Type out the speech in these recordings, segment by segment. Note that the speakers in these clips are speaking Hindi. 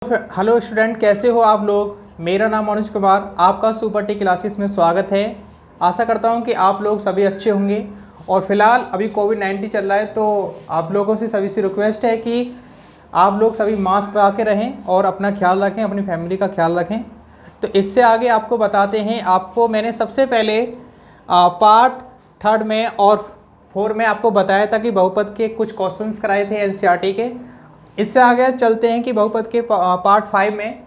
हेलो स्टूडेंट, कैसे हो आप लोग। मेरा नाम मनोज कुमार, आपका सुपर टी क्लासेस में स्वागत है। आशा करता हूं कि आप लोग सभी अच्छे होंगे। और फिलहाल अभी कोविड-19 चल रहा है, तो आप लोगों से सभी से रिक्वेस्ट है कि आप लोग सभी मास्क लगा के रहें और अपना ख्याल रखें, अपनी फैमिली का ख्याल रखें। तो इससे आगे आपको बताते हैं। आपको मैंने सबसे पहले पार्ट 3 में और 4 में आपको बताया था कि बहुपद के कुछ क्वेश्चंस कराए थे एनसीईआरटी के। इससे आगे चलते हैं कि बहुपद के पार्ट 5 में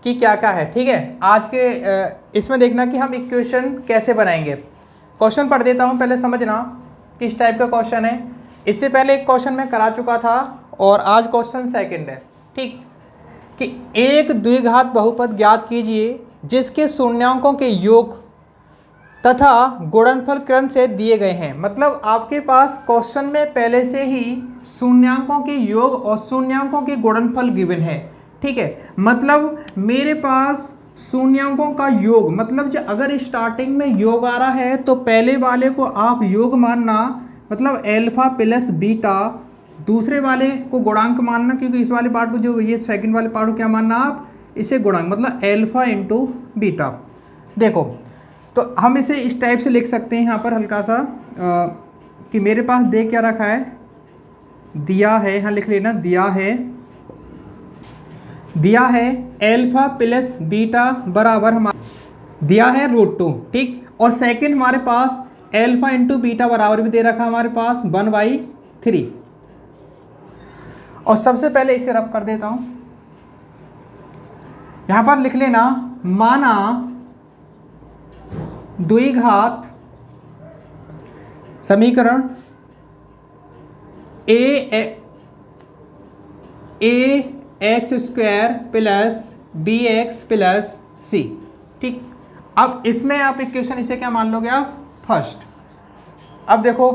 कि क्या क्या है। ठीक है, आज के इसमें देखना कि हम इक्वेशन कैसे बनाएंगे। क्वेश्चन पढ़ देता हूं, पहले समझना किस टाइप का क्वेश्चन है। इससे पहले एक क्वेश्चन मैं करा चुका था और आज क्वेश्चन सेकंड है। ठीक, कि एक द्विघात बहुपद ज्ञात कीजिए जिसके शून्यांकों के योग तथा गुणनफल क्रम से दिए गए हैं। मतलब आपके पास क्वेश्चन में पहले से ही शून्यांकों के योग और शून्यांकों के गुणनफल गिवन है। ठीक है, मतलब मेरे पास शून्यांकों का योग, मतलब जो अगर स्टार्टिंग में योग आ रहा है तो पहले वाले को आप योग मानना, मतलब एल्फा प्लस बीटा। दूसरे वाले को गुणांक मानना, क्योंकि इस वाले पार्ट को, जो ये सेकंड वाले पार्ट को क्या मानना आप, इसे गुणांक, मतलब एल्फा इंटू बीटा। देखो, तो हम इसे इस टाइप से लिख सकते हैं यहाँ पर हल्का सा कि मेरे पास दे क्या रखा है, दिया है, यहाँ लिख लेना, दिया है एल्फा प्लस बीटा बराबर हमारा दिया है √2। ठीक, और सेकंड हमारे पास एल्फा इंटू बीटा बराबर भी दे रखा हमारे पास 1/3। और सबसे पहले इसे रब कर देता हूं, यहां पर लिख लेना, माना द्विघात समीकरण ax² plus bx plus c। ठीक, अब इसमें आप इक्वेशन इसे क्या मान लोगे आप, फर्स्ट। अब देखो,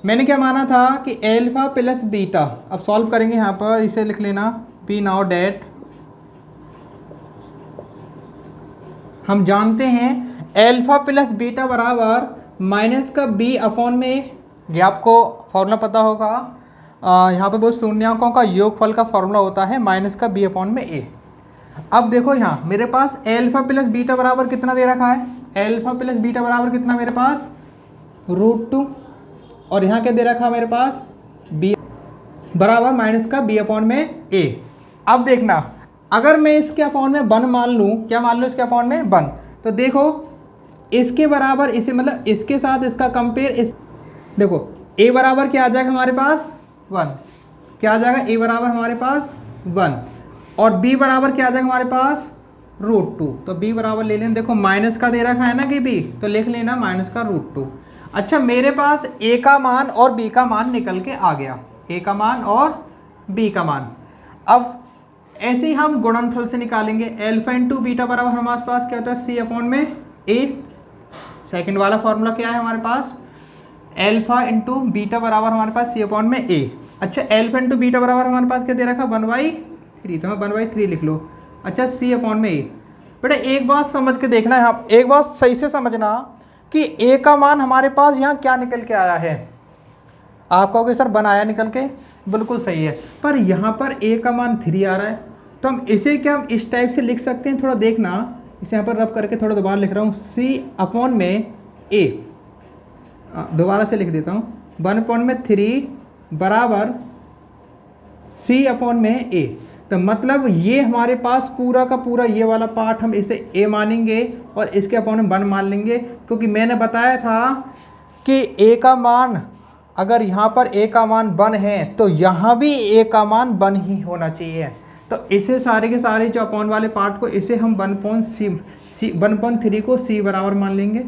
मैंने क्या माना था कि एल्फा प्लस बीटा। अब सॉल्व करेंगे, यहाँ पर इसे लिख लेना, पी नाउ डेट हम जानते हैं एल्फा प्लस बीटा बराबर माइनस का बी अपॉन में ए। ये आपको फॉर्मूला पता होगा। यहाँ पर बहुत शून्यांकों का योगफल का फॉर्मूला होता है माइनस का बी अपॉन में ए। अब देखो, यहाँ मेरे पास एल्फा प्लस बीटा बराबर कितना दे रखा है, एल्फा प्लस बीटा बराबर कितना मेरे पास, √2। और यहाँ क्या दे रखा है मेरे पास, बी बराबर माइनस का बी अपॉन में ए। अब देखना, अगर मैं इसके अपॉन में 1 मान लूँ, क्या मान लूँ इसके अपॉन में 1, तो देखो इसके बराबर इसे, मतलब इसके साथ इसका कंपेयर, इस देखो a बराबर क्या आ जाएगा हमारे पास 1, क्या आ जाएगा, a बराबर हमारे पास 1, और b बराबर क्या आ जाएगा हमारे पास √2। तो b बराबर ले लेना, देखो माइनस का दे रखा है ना कि b, तो लिख लेना माइनस का √2। अच्छा, मेरे पास a का मान और b का मान निकल के आ गया, a का मान और b का मान। अब ऐसे ही हम गुणनफल से निकालेंगे, एल्फा इंटू बीटा बराबर हमारे पास क्या होता है, c अपॉन में a। सेकंड वाला फॉर्मूला क्या है हमारे पास, एल्फा इंटू बीटा बराबर हमारे पास c अपॉन में a। अच्छा, एल्फा इंटू बीटा बराबर हमारे पास क्या दे रखा, 1/3, तो मैं 1/3 लिख लो। अच्छा, c अपॉन में a। बेटा एक बात समझ के देखना है, आप एक बात सही से समझना कि a का मान हमारे पास यहाँ क्या निकल के आया है। आप कहोगे सर बनाया निकल के, बिल्कुल सही है, पर यहाँ पर a का मान 3 आ रहा है, तो हम इसे क्या हम इस टाइप से लिख सकते हैं, थोड़ा देखना, इसे यहाँ पर रब करके थोड़ा दोबारा लिख रहा हूँ, c अपॉन में a, दोबारा से लिख देता हूँ, 1/3 बराबर c अपॉन में a। तो मतलब ये हमारे पास पूरा का पूरा ये वाला पार्ट हम इसे a मानेंगे और इसके अपॉन में 1 मान लेंगे, क्योंकि मैंने बताया था कि a का मान, अगर यहाँ पर a का मान 1 है तो यहाँ भी a का मान 1 ही होना चाहिए। तो इसे सारे के सारे जो अपॉन वाले पार्ट को, इसे हम 1/3 को c बराबर मान लेंगे,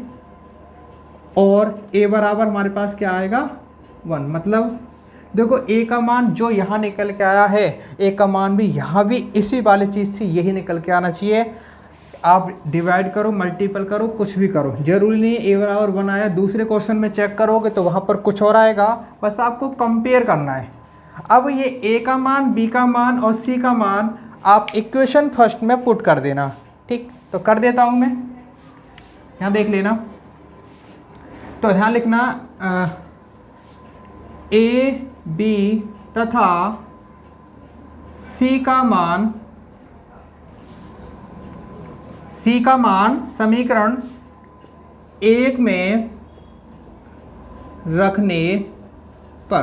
और a बराबर हमारे पास क्या आएगा 1। मतलब देखो a का मान जो यहाँ निकल के आया है, a का मान भी यहाँ भी इसी वाली चीज़ से यही निकल के आना चाहिए। आप डिवाइड करो, मल्टीपल करो, कुछ भी करो, जरूरी नहीं a बराबर 1 आया, दूसरे क्वेश्चन में चेक करोगे तो वहाँ पर कुछ और आएगा, बस आपको कंपेयर करना है। अब ये a का मान, b का मान और c का मान आप इक्वेशन फर्स्ट में पुट कर देना। ठीक, तो कर देता हूँ मैं, यहाँ देख लेना, तो यहाँ लिखना a b तथा c का मान c का मान समीकरण 1 में रखने पर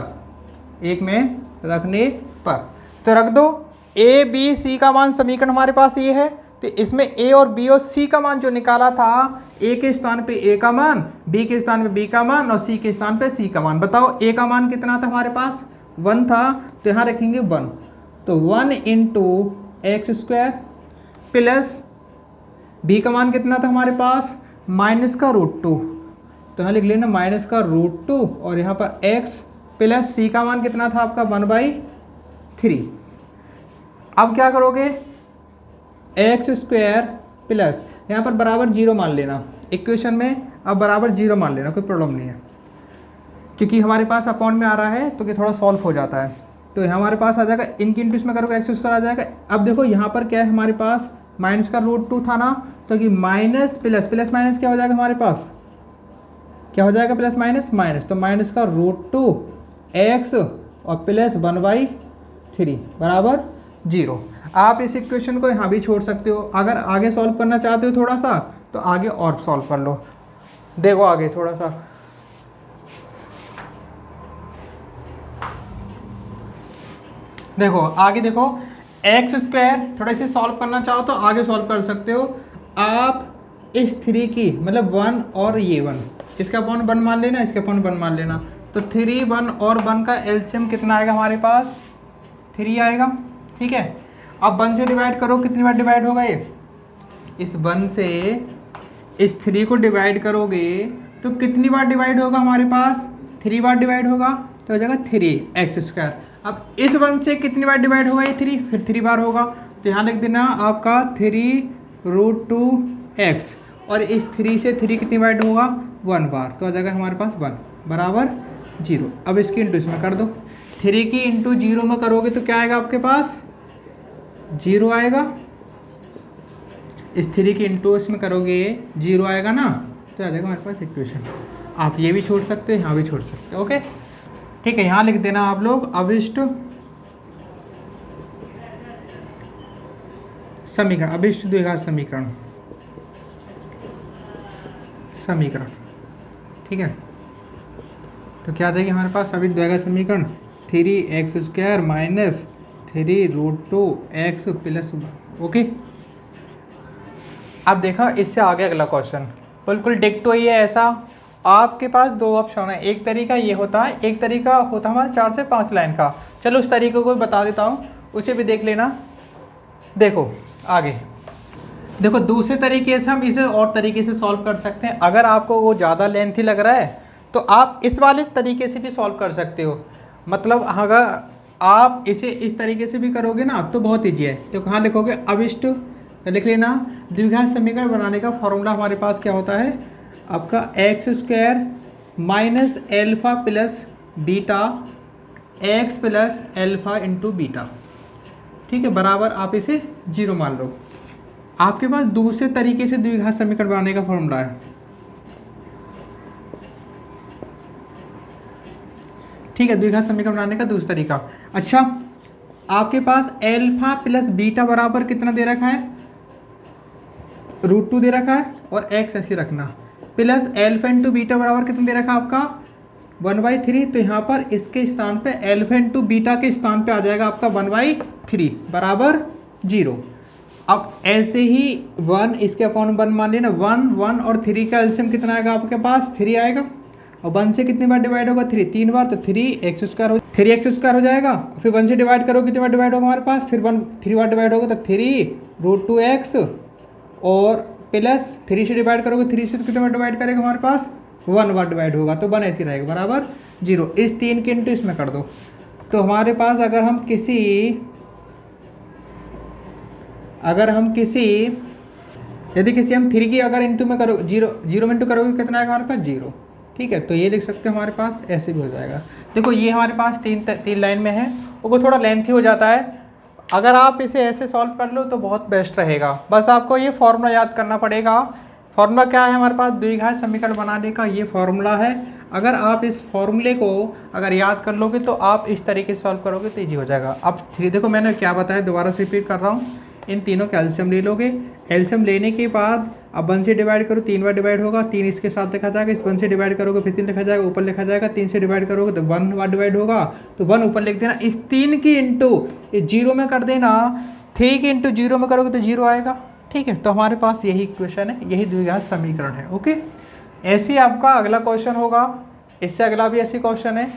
तो रख दो। a b c का मान समीकरण हमारे पास ये है, तो इसमें a और b और c का मान जो निकाला था, a के स्थान पे a का मान, b के स्थान पे b का मान और c के स्थान पे c का मान। बताओ a का मान कितना था हमारे पास, 1 था, तो यहाँ रखेंगे 1। तो 1 into x square plus b का मान कितना था हमारे पास, माइनस का √2, तो यहाँ लिख लेना माइनस का √2 और यहाँ पर x प्लस c का मान कितना था आपका 1/3। अब क्या करोगे, एक्स स्क्वायर प्लस यहाँ पर बराबर 0 मान लेना इक्वेशन में, अब बराबर 0 मान लेना, कोई प्रॉब्लम नहीं है, क्योंकि हमारे पास अपॉन में आ रहा है तो कि थोड़ा सॉल्व हो जाता है। तो यहाँ हमारे पास आ जाएगा, इनकी इंटू इसमें करोगे एक्स स्क्वायर आ जाएगा। अब देखो यहाँ पर क्या है हमारे पास, माइनस का √2 था ना, तो कि माइनस प्लस प्लस माइनस क्या हो जाएगा हमारे पास, क्या हो जाएगा प्लस माइनस माइनस, तो माइनस का √2 एक्स और प्लस 1/3 बराबर 0। आप इस इक्वेशन को यहाँ भी छोड़ सकते हो, अगर आगे सॉल्व करना चाहते हो थोड़ा सा तो आगे और सॉल्व कर लो। देखो आगे थोड़ा सा, देखो आगे देखो, एक्स स्क्वायर थोड़ा इसे सॉल्व करना चाहो तो आगे सॉल्व कर सकते हो आप। इस 3 की मतलब 1 और ये 1, इसका अपॉन 1 मान लेना, इसका अपॉन 1 मान लेना, तो 3 1 और 1 का एलसीएम कितना आएगा हमारे पास, 3 आएगा। ठीक है, अब 1 से डिवाइड करो, कितनी बार डिवाइड होगा ये, इस 1 से इस 3 को डिवाइड करोगे तो कितनी बार डिवाइड होगा हमारे पास, 3 बार डिवाइड होगा, तो हो जाएगा 3x स्क्वायर। अब इस 1 से कितनी बार डिवाइड होगा ये 3, फिर 3 बार होगा, तो यहाँ लिख देना आपका 3√2x, और इस 3 से 3 कितनी बार होगा 1 बार, तो आ जाएगा हमारे पास 1 बराबर 0। अब इसकी इंटू इसमें कर दो, 3 की इंटू 0 में करोगे तो क्या आएगा आपके पास, 0 आएगा। इस 3 की इंटू इसमें करोगे 0 आएगा ना, तो आ जाएगा हमारे पास इक्वेशन। आप ये भी छोड़ सकते हो, यहाँ भी छोड़ सकते हो। ओके ठीक है, यहाँ लिख देना आप लोग अभिष्ट समीकरण, अभिष्ट द्विघात समीकरण, ठीक है। तो क्या आ जाएगी हमारे पास अभिष्ट द्विघात समीकरण, 3x square minus 3√2x plus 1। Okay, अब देखा इससे आगे अगला क्वेश्चन बिल्कुल डिक्टो ही है ऐसा। आपके पास 2 ऑप्शन है, एक तरीका ये होता है, एक तरीका होता है हमारा 4 से 5 लाइन का। चलो उस तरीके को बता देता हूँ, उसे भी देख लेना। देखो आगे देखो, दूसरे तरीके से हम इसे और तरीके से सॉल्व कर सकते हैं। अगर आपको वो ज़्यादा लेंथी लग रहा है तो आप इस वाले तरीके से भी सॉल्व कर सकते हो। मतलब अगर आप इसे इस तरीके से भी करोगे ना तो बहुत ईजी है। तो कहाँ लिखोगे, अभिष्ट लिख लेना। द्विघात समीकरण बनाने का फॉर्मूला हमारे पास क्या होता है आपका, x square minus alpha plus beta x plus alpha into beta, ठीक है, बराबर आप इसे 0 मान लो। आपके पास दूसरे तरीके से द्विघात समीकरण बनाने का फॉर्मूला है, ठीक है, द्विघात समीकरण बनाने का दूसरा तरीका। अच्छा, आपके पास एल्फा प्लस बीटा बराबर कितना दे रखा है, √2 दे रखा है, और x ऐसे रखना, प्लस एल्फा इंटू बीटा बराबर कितना दे रखा है आपका 1/3। तो यहाँ पर इसके स्थान पे एल्फा इंटू बीटा के स्थान पे आ जाएगा आपका 1/3 बराबर 0। अब ऐसे ही 1 इसके अपॉन 1 मान लेना, 1 1 और 3 का एलसीएम कितना आएगा आपके पास, 3 आएगा, और 1 से कितनी बार डिवाइड होगा, 3 बार, तो 3x स्क्वायर हो जाएगा। फिर 1 से डिवाइड करो, कितनी बार डिवाइड होगा हमारे पास, फिर 3 बार डिवाइड होगा, तो 3√2x, और प्लस 3 से डिवाइड करोगे, 3 से तो कितने बार डिवाइड करेगा हमारे पास 1 बार डिवाइड होगा, तो 1 ऐसे रहेगा बराबर 0। इस 3 के इंटू इसमें कर दो, तो हमारे पास अगर हम किसी यदि किसी हम 3 की अगर इंटू में करो 0 में इंटू करोगे कितना आएगा हमारे पास 0, ठीक है। तो ये लिख सकते हैं हमारे पास, ऐसे भी हो जाएगा। देखो ये हमारे पास 3 लाइन में है, वो थोड़ा लेंथी हो जाता है। अगर आप इसे ऐसे सॉल्व कर लो तो बहुत बेस्ट रहेगा। बस आपको ये फॉर्मूला याद करना पड़ेगा। फॉर्मूला क्या है हमारे पास, द्विघात समीकरण बनाने का ये फॉर्मूला है। अगर आप इस फॉर्मूले को अगर याद कर लोगे तो आप इस तरीके से सॉल्व करोगे तो ईजी हो जाएगा। अब देखो मैंने क्या बताया, दोबारा से रिपीट कर रहा हूँ। इन तीनों का एलसीएम ले लोगे। एलसीएम लेने के बाद अब 1 से डिवाइड करो, 3 बार डिवाइड होगा, 3 इसके साथ लिखा जाएगा, इस 1 से डिवाइड करोगे फिर 3 लिखा जाएगा, ऊपर लिखा जाएगा, 3 से डिवाइड करोगे तो 1 बार डिवाइड होगा तो 1 ऊपर लिख देना। इस 3 की इंटू इस 0 में कर देना, 3 की इंटू 0 में करोगे तो 0 आएगा। ठीक है, तो हमारे पास यही इक्वेशन है, यही द्विघात समीकरण है। ओके, ऐसे ही आपका अगला क्वेश्चन होगा, इससे अगला भी ऐसी क्वेश्चन है।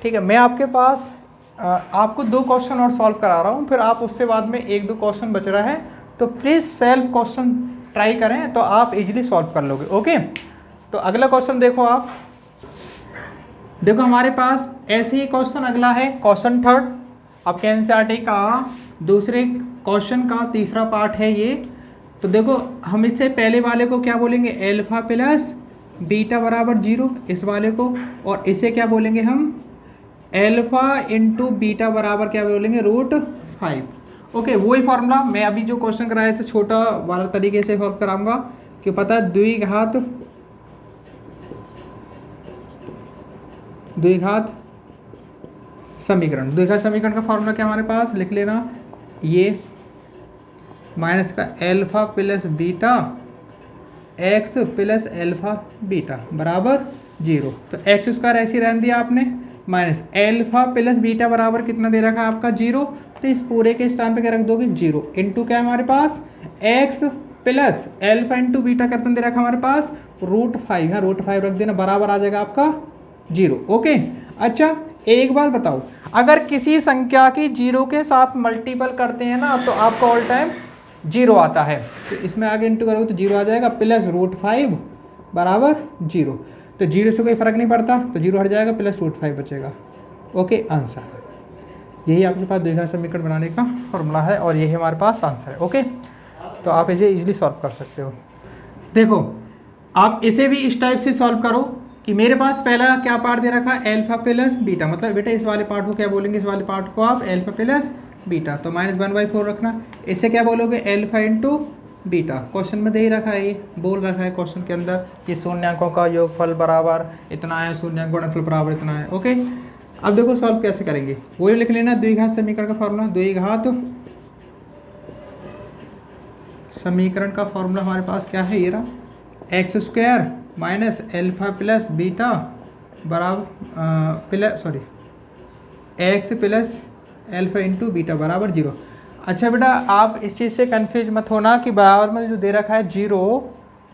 ठीक है, मैं आपके पास आपको 2 क्वेश्चन और सॉल्व करा रहा हूँ, फिर आप उससे बाद में 1-2 क्वेश्चन बच रहा है तो प्लीज़ सेल्फ क्वेश्चन ट्राई करें तो आप इजीली सॉल्व कर लोगे। ओके, तो अगला क्वेश्चन देखो आप, देखो हमारे पास ऐसे ही क्वेश्चन अगला है, क्वेश्चन 3 आपके एनसीईआरटी का दूसरे क्वेश्चन का तीसरा पार्ट है ये। तो देखो हम इससे पहले वाले को क्या बोलेंगे, एल्फा प्लस बीटा बराबर 0 इस वाले को, और इसे क्या बोलेंगे हम, एल्फा इंटू बीटा बराबर क्या बोलेंगे, √5। ओके, वही फॉर्मूला मैं अभी जो क्वेश्चन कराया था छोटा वाला तरीके से सॉल्व कराऊंगा कि पता है द्विघात समीकरण। द्विघात समीकरण का फॉर्मूला क्या हमारे पास लिख लेना, ये माइनस का alpha plus beta x plus alpha beta बराबर 0। तो एक्स स्क्वायर ऐसे रहने दिया आपने, माइनस एल्फा प्लस बीटा बराबर कितना दे रखा है आपका 0, तो इस पूरे के स्थान पे क्या रख दोगे 0 इंटू क्या है हमारे पास x plus alpha into beta कितना दे रखा है हमारे पास √5 है, √5 रख देना बराबर आ जाएगा आपका 0। ओके, अच्छा एक बात बताओ, अगर किसी संख्या की 0 के साथ मल्टीपल करते हैं ना तो आपका ऑल टाइम 0 आता है, तो इसमें आगे इंटू करोगे तो 0 आ जाएगा, प्लस √5 बराबर 0। तो 0 से कोई फर्क नहीं पड़ता तो 0 हट जाएगा, प्लस √5 बचेगा। ओके, आंसर यही आपके पास द्विघात समीकरण बनाने का फॉर्मूला है और यही हमारे पास आंसर है। ओके, तो आप इसे इजीली सॉल्व कर सकते हो। देखो आप इसे भी इस टाइप से सॉल्व करो कि मेरे पास पहला क्या पार्ट दे रखा है, एल्फा प्लस बीटा, मतलब बेटा इस वाले पार्ट को क्या बोलेंगे, इस वाले पार्ट को आप एल्फा प्लस बीटा, तो -1/4 रखना। इसे क्या बोलोगे, एल्फा इंटू बीटा, क्वेश्चन में दे ही रखा है, ये बोल रखा है क्वेश्चन के अंदर कि शून्यांकों का योगफल बराबर इतना है, शून्यांकों का गुणनफल बराबर इतना है। ओके, अब देखो सॉल्व कैसे करेंगे, वही लिख लेना द्विघात समीकरण का फॉर्मूला। द्विघात समीकरण का फॉर्मूला हमारे पास क्या है, ये रहा, x square minus alpha plus beta बराबर x plus alpha into beta बराबर 0। अच्छा बेटा आप इस चीज़ से कंफ्यूज मत होना कि बराबर में जो दे रखा है 0,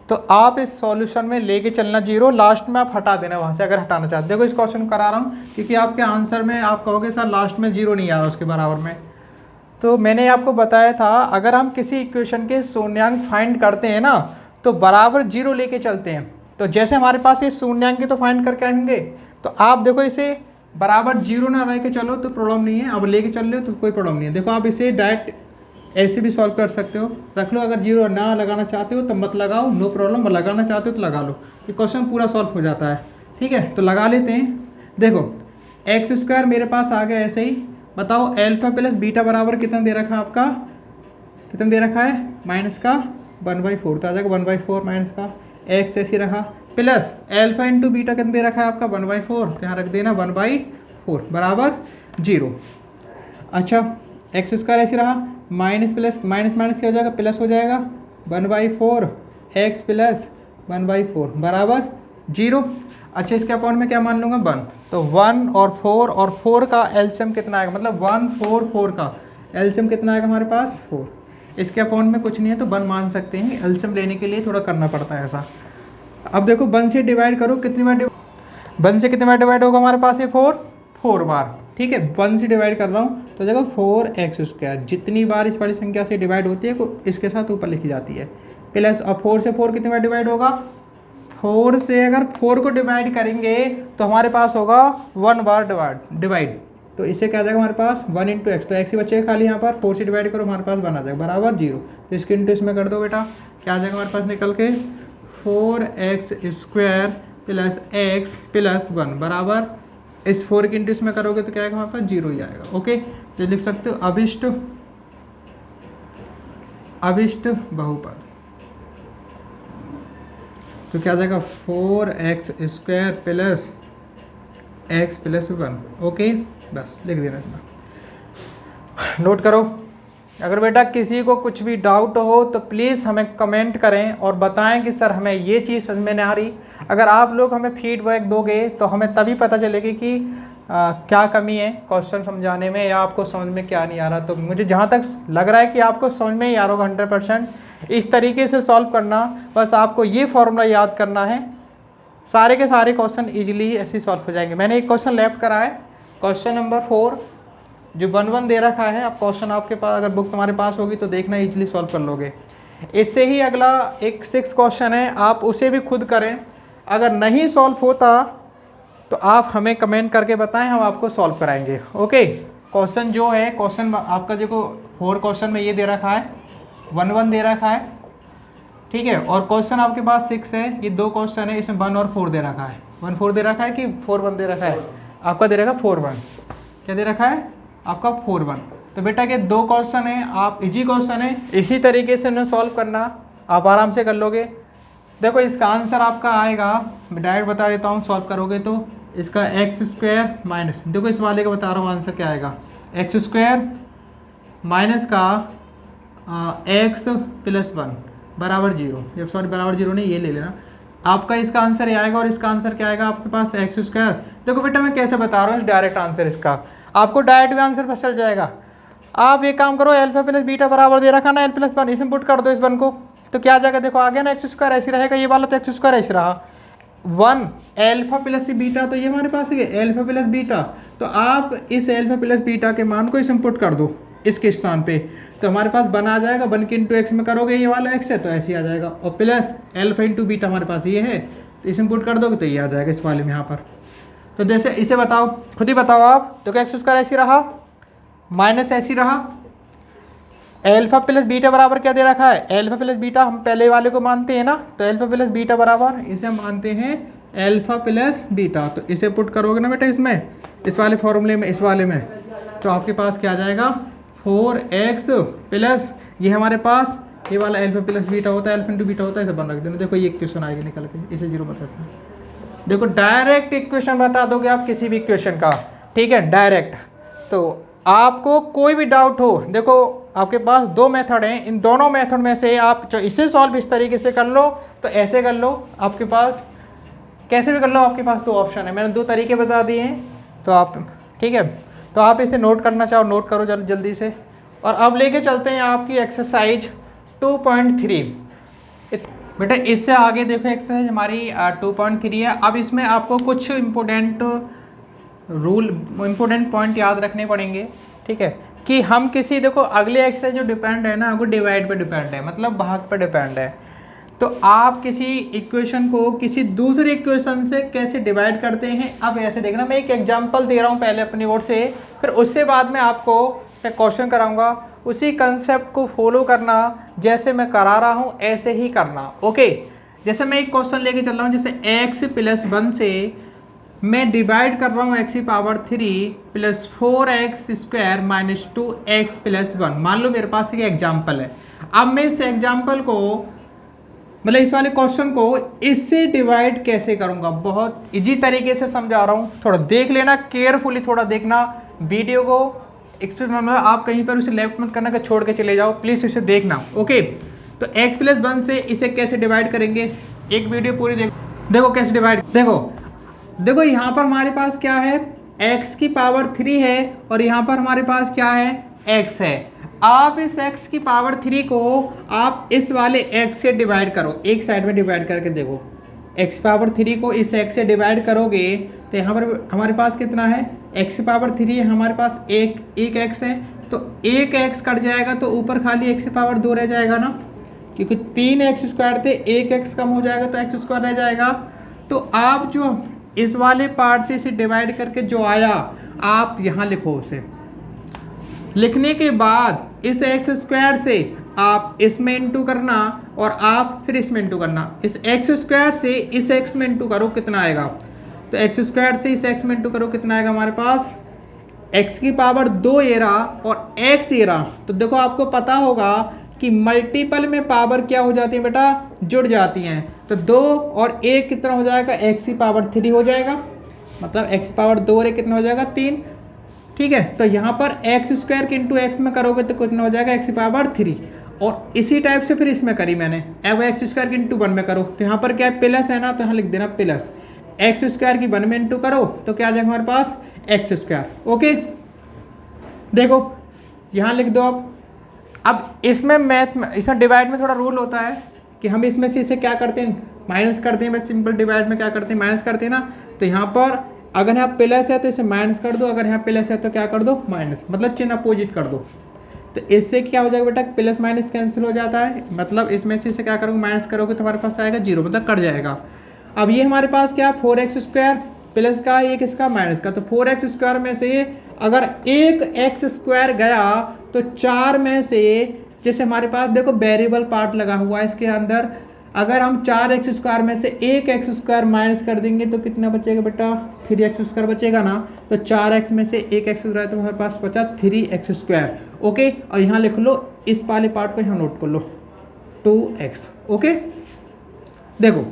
तो आप इस सॉल्यूशन में लेके चलना 0, लास्ट में आप हटा देना वहाँ से अगर हटाना चाहते। देखो इस क्वेश्चन को करा रहा हूँ क्योंकि आपके आंसर में आप कहोगे सर लास्ट में 0 नहीं आ रहा उसके बराबर में, तो मैंने आपको बताया था अगर हम किसी इक्वेशन के शून्यांक फाइंड करते हैं ना तो बराबर 0 लेके चलते हैं। तो जैसे हमारे पास ये शून्यांक तो फाइंड करके आएंगे, तो आप देखो इसे बराबर 0 ना रह के चलो तो प्रॉब्लम नहीं है, अब लेके चल रहे हो तो कोई प्रॉब्लम नहीं है। देखो आप इसे डायरेक्ट ऐसे भी सॉल्व कर सकते हो, रख लो, अगर 0 ना लगाना चाहते हो तो मत लगाओ, नो प्रॉब्लम, और लगाना चाहते हो तो लगा लो, ये क्वेश्चन पूरा सॉल्व हो जाता है। ठीक है, तो लगा लेते हैं। देखो एक्स स्क्वायर मेरे पास आ गया ऐसे ही, बताओ एल्फा प्लस बीटा बराबर कितना दे रखा है आपका, कितना दे रखा है, माइनस का 1/4, तो आ जाएगा 1/4 माइनस का एक्स ऐसे रखा, प्लस एल्फा इंटू बीटा कितना दे रखा है आपका 1/4, यहाँ रख देना 1/4 बराबर 0। अच्छा एक्स स्क्वायर ऐसे रहा, माइनस प्लस माइनस माइनस क्या हो जाएगा, प्लस हो जाएगा 1/4 एक्स प्लस 1/4 बराबर 0। अच्छा इसके अपॉन में क्या मान लूँगा 1, तो 1 और 4 का एलसीएम कितना आएगा, मतलब 1 4 4 का एलसीएम कितना आएगा हमारे पास 4। इसके अपॉन में कुछ नहीं है तो 1 मान सकते हैं, एलसीएम लेने के लिए थोड़ा करना पड़ता है ऐसा। अब देखो 1 से डिवाइड करो, कितनी बार 1 से कितनी बार डिवाइड होगा हमारे पास ये 4 बार। ठीक है, 1 से डिवाइड कर रहा हूँ तो देखो 4x², जितनी बार इस वाली संख्या से डिवाइड होती है वो इसके साथ ऊपर लिखी जाती है, प्लस अब 4 से 4 कितनी बार डिवाइड होगा, 4 से अगर 4 को डिवाइड करेंगे तो हमारे पास होगा 1 बार डिवाइड, तो इससे क्या आ जाएगा हमारे पास 1 इंटू एक्स, तो एक्स ही बचेगा खाली यहाँ पर, 4 से डिवाइड करो हमारे पास 1 आ जाएगा बराबर 0। तो इसके इंटू इसमें कर दो बेटा, क्या आ जाएगा हमारे पास निकल के 4x² प्लस x प्लस 1 बराबर, इस 4 के इंटू इसमें करोगे तो क्या आएगा हमारे पास 0 ही आएगा। ओके, तो लिख सकते हो अभिष्ट बहुपद, तो क्या आ जाएगा 4x² plus x plus 1। Okay, बस लिख देना इतना, नोट करो। अगर बेटा किसी को कुछ भी डाउट हो तो प्लीज़ हमें कमेंट करें और बताएं कि सर हमें ये चीज़ समझ में नहीं आ रही। अगर आप लोग हमें फीडबैक दोगे तो हमें तभी पता चलेगी कि क्या कमी है क्वेश्चन समझाने में या आपको समझ में क्या नहीं आ रहा। तो मुझे जहाँ तक लग रहा है कि आपको समझ में ही आ रहा होगा 100%। इस तरीके से सॉल्व करना, बस आपको ये फॉर्मूला याद करना है, सारे के सारे क्वेश्चन ईजिली ऐसे सॉल्व हो जाएंगे। मैंने एक क्वेश्चन लेफ्ट करा है, क्वेश्चन नंबर 4 जो 1-1 दे रखा है। आप क्वेश्चन आपके पास अगर बुक तुम्हारे पास होगी तो देखना इजीली सॉल्व कर लोगे। इससे ही अगला एक 6 क्वेश्चन है, आप उसे भी खुद करें। अगर नहीं सॉल्व होता तो आप हमें कमेंट करके बताएं, हम आपको सॉल्व कराएंगे। ओके, क्वेश्चन जो है, क्वेश्चन आपका देखो 4 क्वेश्चन में ये दे रखा है, 1-1 दे रखा है, ठीक है। और क्वेश्चन आपके पास 6 है, ये 2 क्वेश्चन है, इसमें 1 और 4 दे रखा है। 1-4 दे रखा है कि 4-1 दे रखा है? आपका दे रखा 4-1। क्या दे रखा है आपका? 4-1। तो बेटा के 2 क्वेश्चन है, आप इजी क्वेश्चन है, इसी तरीके से इन्हें सॉल्व करना, आप आराम से कर लोगे। देखो इसका आंसर आपका आएगा, मैं डायरेक्ट बता देता हूँ, सॉल्व करोगे तो इसका x² माइनस, देखो इस वाले का बता रहा हूँ आंसर क्या आएगा, x² माइनस का x + 1 बराबर 0। सॉरी बराबर 0 नहीं, ये ले लेना। आपका इसका आंसर ये आएगा और इसका आंसर क्या आएगा आपके पास? x²। देखो बेटा मैं कैसे बता रहा हूँ डायरेक्ट आंसर इसका, आपको डायरेक्ट भी आंसर पता चल जाएगा। आप एक काम करो, अल्फा प्लस बीटा बराबर दे रखा ना l + 1, इसमें पुट कर दो इस 1 को, तो क्या आ जाएगा? देखो आ गया ना, x² ऐसे रहेगा, ये वाला तो x² ऐसे रहा। 1 अल्फा प्लस बीटा, तो ये हमारे पास है अल्फा प्लस बीटा, तो आप इस अल्फा प्लस बीटा के मान को इसमें पुट कर दो इसके स्थान पे, तो हमारे पास 1 आ जाएगा। 1 के × x में करोगे, ये वाला x है तो ऐसे ही आ जाएगा, और प्लस अल्फा × बीटा हमारे पास ये है, तो इसमें पुट कर दोगे तो ये आ जाएगा इस वाले में यहाँ पर। तो जैसे इसे बताओ, खुद ही बताओ आप, तो क्या x² ऐसे रहा, माइनस ऐसे रहा, अल्फा प्लस बीटा बराबर क्या दे रखा है? अल्फा प्लस बीटा हम पहले वाले को मानते हैं ना, तो अल्फा प्लस बीटा बराबर इसे हम मानते हैं अल्फा प्लस बीटा, तो इसे पुट करोगे ना बेटा इसमें, इस वाले फॉर्मूले में, इस वाले में, तो आपके पास क्या आ जाएगा? 4x प्लस ये हमारे पास ये वाला अल्फा प्लस बीटा होता है, अल्फा × बीटा होता है, इसे बन रख देना। देखो ये इक्वेशन आएगी निकल के, इसे 0 बता देना। देखो डायरेक्ट इक्वेशन बता दोगे आप किसी भी इक्वेशन का, ठीक है, डायरेक्ट। तो आपको कोई भी डाउट हो, देखो आपके पास 2 मेथड हैं, इन दोनों मेथड में से आप जो इसे सॉल्व इस तरीके से कर लो, तो ऐसे कर लो, आपके पास कैसे भी कर लो, आपके पास 2 ऑप्शन है, मैंने 2 तरीके बता दिए हैं, तो आप ठीक है, तो आप इसे नोट करना चाहो नोट करो जल्दी से। और अब लेके चलते हैं आपकी एक्सरसाइज 2.3। बेटा इससे आगे देखो एक्सरसाइज हमारी 2.3 है। अब इसमें आपको कुछ इम्पोर्टेंट पॉइंट याद रखने पड़ेंगे, ठीक है, कि हम किसी, देखो अगले एक्सरसाइज जो डिपेंड है ना, वो डिवाइड पे डिपेंड है, मतलब भाग पे डिपेंड है। तो आप किसी इक्वेशन को किसी दूसरे इक्वेशन से कैसे डिवाइड करते हैं, अब ऐसे देखना, मैं एक एग्जांपल दे रहा हूँ पहले अपनी ओर से, फिर उससे बाद में आपको क्वेश्चन कराऊंगा, उसी कंसेप्ट को फॉलो करना, जैसे मैं करा रहा हूँ ऐसे ही करना। ओके, जैसे मैं एक क्वेश्चन लेके चल रहा हूँ, जैसे x + 1 से मैं डिवाइड कर रहा हूँ x की पावर 3 + 4x² - 2x + 1। मान लो मेरे पास एक एग्जाम्पल है। अब मैं इस एग्जाम्पल को, मतलब इस वाले क्वेश्चन को इससे डिवाइड कैसे करूँगा, बहुत इजी तरीके से समझा रहा हूँ, थोड़ा देख लेना केयरफुली, थोड़ा देखना वीडियो को, मतलब आप कहीं पर उसे लेफ्ट मत करना कि छोड़ के चले जाओ, प्लीज़ इसे देखना। ओके, तो x + 1 से इसे कैसे डिवाइड करेंगे, एक वीडियो पूरी देखो कैसे डिवाइड। देखो यहाँ पर हमारे पास क्या है, x की पावर 3 है, और यहाँ पर हमारे पास क्या है, x है। आप इस x की पावर 3 को आप इस वाले x से डिवाइड करो, एक साइड में डिवाइड करके देखो, x की पावर 3 को इस x से डिवाइड करोगे तो यहाँ पर हमारे पास कितना है, x की पावर 3 है, हमारे पास एक x है, तो एक x कट जाएगा तो ऊपर खाली x की पावर 2 रह जाएगा ना, क्योंकि 3x² थे, एक x कम हो जाएगा तो x² रह जाएगा। तो आप जो इस वाले पार्ट से इसे डिवाइड करके जो आया, आप यहाँ लिखो उसे, लिखने के बाद इस x² से आप इसमें इंटू करना, और आप फिर इसमें इंटू करना, इस x² से इस x में इंटू करो, कितना आएगा, तो x² से इस x में इंटू करो, कितना आएगा हमारे पास, x की पावर 2 ये रहा और x ये रहा। तो देखो आपको पता होगा कि मल्टीपल में पावर क्या हो जाती है बेटा, जुड़ जाती हैं, तो 2 और 1 कितना हो जाएगा, x की पावर 3 हो जाएगा, मतलब x की पावर 2 और 1 कितना हो जाएगा, 3। ठीक है। तो यहाँ पर एक्स स्क्वायर के इंटू एक्स में करोगे तो कितना हो जाएगा, एक्स की पावर 3। और इसी टाइप से फिर इसमें करी मैंने, अब एक्स स्क्वायर की इंटू 1 में करो तो यहाँ पर क्या है, प्लस है ना, तो यहाँ लिख देना प्लस। एक्स स्क्वायर की 1 में इंटू करो तो क्या आ जाएगा हमारे पास, एक्स स्क्वायर। ओके, देखो यहाँ लिख दो। अब इसमें मैथ में, इसमें डिवाइड में थोड़ा रूल होता है कि हम इसमें से इसे क्या करते हैं, माइनस करते हैं। बस सिंपल डिवाइड में क्या करते हैं, माइनस करते हैं ना। तो यहाँ पर अगर यहाँ प्लस है तो इसे माइनस कर दो, अगर यहाँ प्लस है तो क्या कर दो, माइनस, मतलब चिन्ह अपोजिट कर दो। तो इससे क्या हो जाएगा बेटा, प्लस माइनस कैंसिल हो जाता है, मतलब इसमें से इसे क्या करोगे, माइनस करोगे तो हमारे पास आएगा 0, मतलब कट जाएगा। अब ये हमारे पास क्या, 4x स्क्वायर प्लस का एक इसका माइनस का, तो 4x स्क्वायर में से अगर एक एक्स स्क्वायर गया तो 4 में से, जैसे हमारे पास देखो वेरिएबल पार्ट लगा हुआ है इसके अंदर, अगर हम 4x स्क्वायर में से एक एक्स स्क्वायर माइनस कर देंगे तो कितना बचेगा बेटा, 3x स्क्वायर बचेगा ना। तो 4x में से एक एक्स स्क्वायर तो हमारे पास बचा 3x स्क्वायर। ओके, और यहाँ लिख लो, इस वाले पार्ट को यहाँ नोट कर लो, 2x। ओके, देखो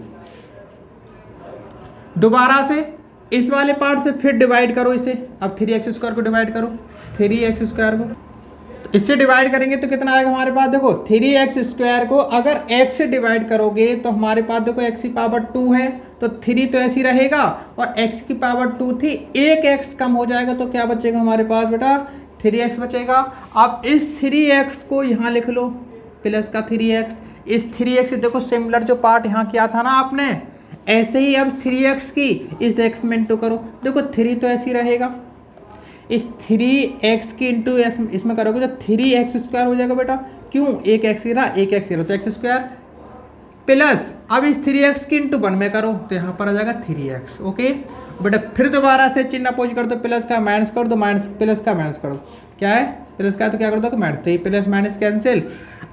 दोबारा से इस वाले पार्ट से फिर डिवाइड करो इसे। अब 3x स्क्वायर को डिवाइड करो, 3x स्क्वायर को इससे डिवाइड करेंगे तो कितना आएगा हमारे पास, देखो 3x स्क्वायर को अगर x से डिवाइड करोगे तो हमारे पास देखो x की पावर 2 है, तो 3 तो ऐसी रहेगा, और x की पावर 2 थी, एक x कम हो जाएगा तो क्या बचेगा हमारे पास बेटा, 3x बचेगा। अब इस 3x को यहाँ लिख लो, प्लस का 3x। इस 3x से देखो सिमिलर जो पार्ट यहाँ किया था ना आपने, ऐसे ही अब 3x की इस x में इंटू करो, देखो 3 तो ऐसी रहेगा, इस 3x की इंटू इसमें करोगे तो 3x स्क्वायर हो जाएगा बेटा। क्यों, एक x गिरा, एक x गिरा तो x स्क्वायर, प्लस अब इस 3x की इंटू 1 में करो तो यहाँ पर आ जाएगा 3x। ओके बेटा, फिर दोबारा से चिन्ह अपोज कर दो, प्लस का माइनस कर दो, माइनस प्लस का माइनस कर दो, क्या है प्लस का, तो क्या कर दो माइनस, तो ये प्लस माइनस कैंसिल।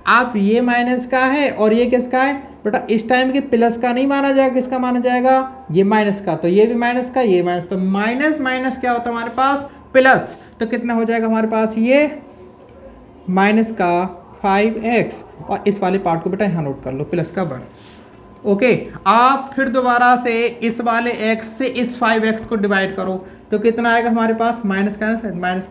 आप ये माइनस का है और ये किसका है बेटा, इस टाइम के प्लस का नहीं माना जाएगा, किसका माना जाएगा, ये माइनस का, तो ये भी माइनस का, ये माइनस, तो माइनस माइनस क्या होता है हमारे पास, प्लस। तो कितना हो जाएगा हमारे पास, ये माइनस का 5x, और इस वाले पार्ट को बेटा यहाँ नोट कर लो, प्लस का 1। ओके, आप फिर दोबारा से इस वाले x से इस 5x को डिवाइड करो तो कितना आएगा हमारे पास, माइनस का माइनस,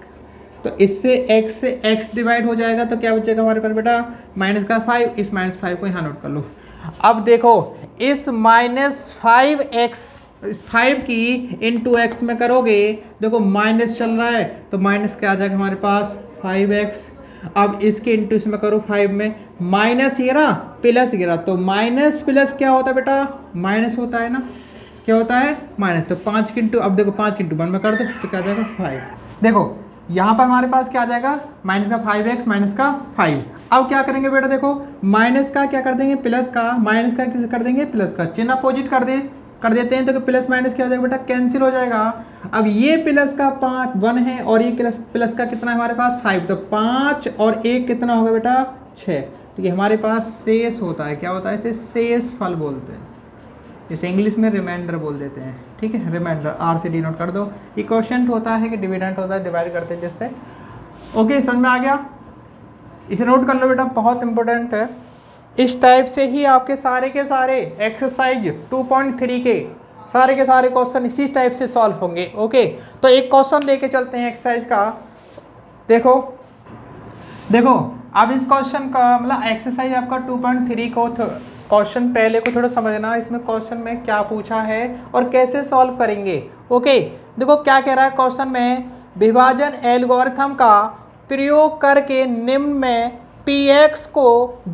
तो इससे x से x डिवाइड हो जाएगा तो क्या बचेगा हमारे पास बेटा, माइनस का 5, इस माइनस 5 को यहाँ नोट कर लो। अब देखो इस माइनस 5x, 5 की इंटू एक्स में करोगे, देखो माइनस चल रहा है तो माइनस क्या आ जाएगा हमारे पास, 5x। अब इसके इंटू इसमें करो 5 में, माइनस गिरा प्लस गिरा, तो माइनस प्लस क्या होता है बेटा, माइनस होता है ना, क्या होता है माइनस। तो 5 की इंटू, अब देखो 5 की इंटू 1 में कर दो तो क्या आ जाएगा 5। देखो यहाँ पर हमारे पास क्या आ जाएगा, माइनस का 5x माइनस का 5। अब क्या करेंगे बेटा, देखो माइनस का क्या कर देंगे, प्लस का, माइनस का किस कर देंगे, प्लस का, चिन्ह अपोजिट कर देते हैं तो प्लस माइनस क्या हो जाएगा बेटा, कैंसिल हो जाएगा। अब ये प्लस का 1 है और ये प्लस का कितना है हमारे पास 5, तो 5 और 1 कितना होगा बेटा 6। तो ये हमारे पास शेष होता है, क्या होता है, इसे शेष फल बोलते हैं, इसे इंग्लिश में रिमाइंडर बोल देते हैं। ठीक है, रिमाइंडर, आर से डी नोट कर दो। ये क्वेश्चन होता है कि डिविडेंड होता है, डिवाइड करते हैं जिससे। ओके, समझ में आ गया, इसे नोट कर लो बेटा, बहुत इंपॉर्टेंट है। इस टाइप से ही आपके सारे के सारे एक्सरसाइज 2.3 के सारे क्वेश्चन इसी टाइप से सॉल्व होंगे। ओके, तो एक क्वेश्चन लेके चलते हैं एक्सरसाइज का। देखो अब इस क्वेश्चन का मतलब एक्सरसाइज आपका 2.3 को क्वेश्चन पहले को थोड़ा समझना, इसमें क्वेश्चन में क्या पूछा है और कैसे सॉल्व करेंगे। ओके, देखो क्या कह रहा है क्वेश्चन में, विभाजन एल्गोरिथम का प्रयोग करके निम्न में px को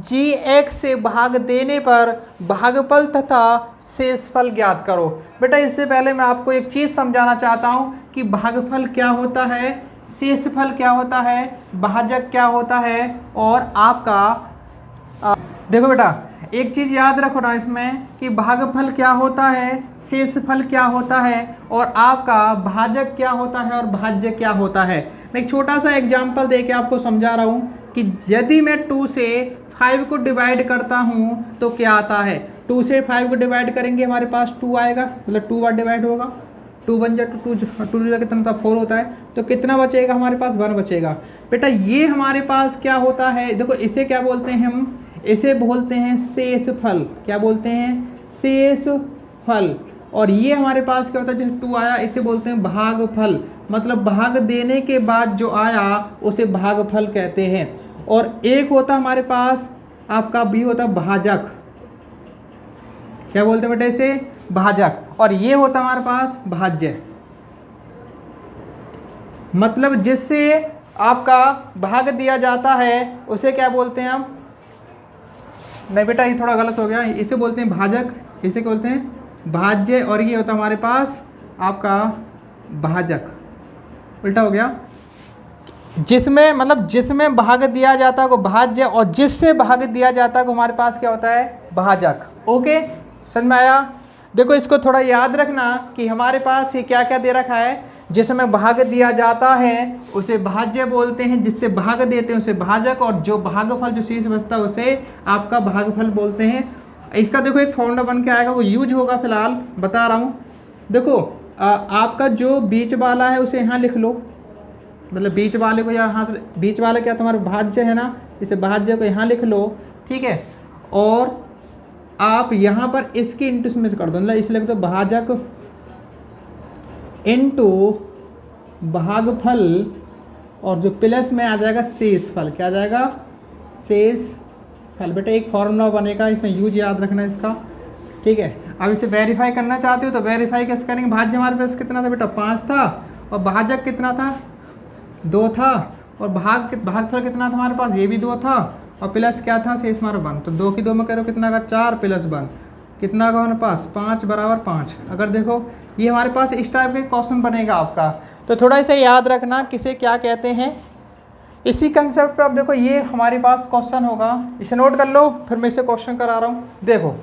gx से भाग देने पर भागफल तथा शेषफल ज्ञात करो। बेटा इससे पहले मैं आपको एक चीज़ समझाना चाहता हूँ कि भागफल क्या होता है, शेषफल क्या होता है, भाजक क्या होता है, और आपका देखो बेटा एक चीज़ याद रखो ना इसमें कि भागफल क्या होता है, शेषफल क्या होता है, और आपका भाजक क्या होता है और भाज्य क्या होता है। मैं एक छोटा सा एग्जाम्पल दे के आपको समझा रहा हूँ कि यदि मैं 2 से 5 को डिवाइड करता हूँ तो क्या आता है, 2 से 5 को डिवाइड करेंगे हमारे पास 2 आएगा, मतलब 2 बार डिवाइड होगा, 2 बन जाए तो 2 कितना 4 होता है, तो कितना बचेगा हमारे पास 1 बचेगा। बेटा ये हमारे पास क्या होता है, देखो इसे क्या बोलते हैं हम, इसे बोलते हैं शेषफल। क्या बोलते हैं, शेषफल। और ये हमारे पास क्या होता है, जैसे 2 आया इसे बोलते हैं भागफल। मतलब भाग देने के बाद जो आया उसे भागफल कहते हैं। और एक होता हमारे पास आपका बी होता भाजक, क्या बोलते हैं बेटा इसे, भाजक। और ये होता हमारे पास भाज्य, मतलब जिससे आपका भाग दिया जाता है उसे क्या बोलते हैं हम, नहीं बेटा ये थोड़ा गलत हो गया, इसे बोलते हैं भाजक, इसे क्या बोलते हैं भाज्य, और ये होता हमारे पास आपका भाजक, उल्टा हो गया। जिसमें मतलब जिसमें भाग दिया जाता है वो भाज्य, और जिससे भाग दिया जाता है वो हमारे पास क्या होता है, भाजक। ओके, समझ में आया। देखो इसको थोड़ा याद रखना कि हमारे पास ये क्या क्या दे रखा है, जिसमें भाग दिया जाता है उसे भाज्य बोलते हैं, जिससे भाग देते हैं उसे भाजक, और जो भागफल जो शेष बचता है उसे आपका भागफल बोलते हैं। इसका देखो एक फॉर्मूला बन के आएगा, वो यूज होगा, फिलहाल बता रहा हूँ। देखो आपका जो बीच वाला है उसे यहाँ लिख लो, मतलब बीच वाले को यहाँ, बीच वाला क्या तुम्हारा भाज्य है ना, इसे भाज्य को यहाँ लिख लो, ठीक है। और आप यहाँ पर इसकी इंटू इसमें कर दो, मतलब इसलिए लिख दो भाजक इंटू भागफल, और जो प्लस में आ जाएगा शेष फल, क्या आ जाएगा, शेष फल। बेटा एक फॉर्मूला बनेगा, इसमें यूज याद रखना इसका, ठीक है। अब इसे वेरीफाई करना चाहते हो तो वेरीफाई कैसे करेंगे, भाज्य हमारे पास कितना था बेटा 5 था, और भाजक कितना था 2 था, और भागफल कितना था हमारे पास, ये भी 2 था, और प्लस क्या था शेष हमारा 1। तो 2 की 2 में करो कितना का 4 प्लस 1 कितना का हमारे पास 5 बराबर 5। अगर देखो ये हमारे पास इस टाइप के क्वेश्चन बनेगा आपका, तो थोड़ा इसे याद रखना किसे क्या कहते हैं। इसी कंसेप्ट पे अब देखो ये हमारे पास क्वेश्चन होगा, इसे नोट कर लो, फिर मैं इसे क्वेश्चन करा रहा हूँ। देखो